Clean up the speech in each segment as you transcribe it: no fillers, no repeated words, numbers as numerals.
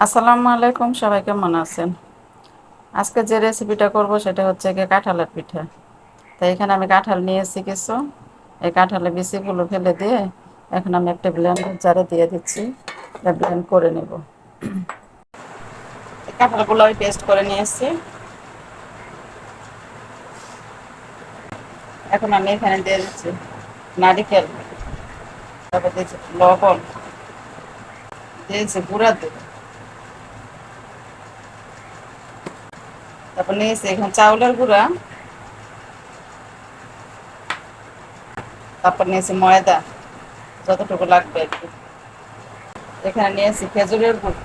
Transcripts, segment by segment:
আসসালামু আলাইকুম, সবাই কেমন আছেন? আজকে যে রেসিপিটা করব সেটা হচ্ছে গিয়ে কাঁঠালের পিঠা। তাই এখানে আমি কাঁঠাল নিয়েছি কিছু। এই কাঁঠালের বিচিগুলো ফেলে দিয়ে এখন আমি একটা ব্লেন্ডার জারে দিয়ে দিচ্ছি, ব্লেন্ড করে নেব। এই কাঁঠালগুলো আমি পেস্ট করে নিয়েছি। এখন আমি এখানে দিয়ে দিচ্ছি নারিকেল, তারপর দিয়েছি লবণ, দিয়েছি গুঁড়া দুধ, তারপর নিয়েছি এখানে চাউলের গুঁড়া, তারপর নিয়েছি ময়দা যতটুকু লাগবে আর কি। এখানে নিয়েছি খেজুরের গুড়।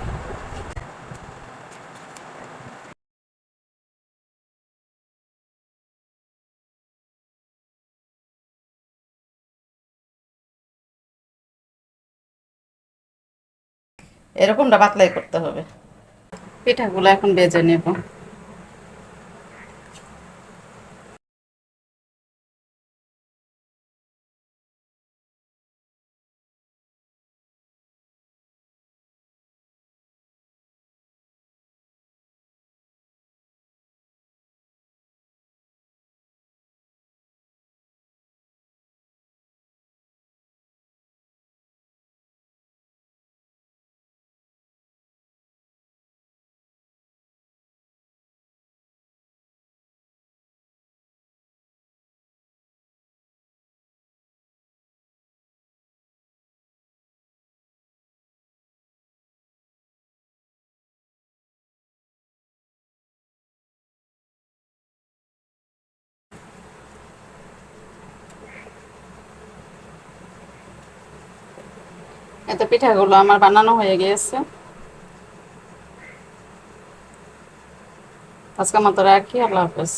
এরকমটা পাতলাই করতে হবে। পিঠাগুলো এখন বেজে নেব। এত পিঠাগুলো আমার বানানো হয়ে গিয়েছে। আজকের মতো রাখি, আল্লাহ হাফেজ।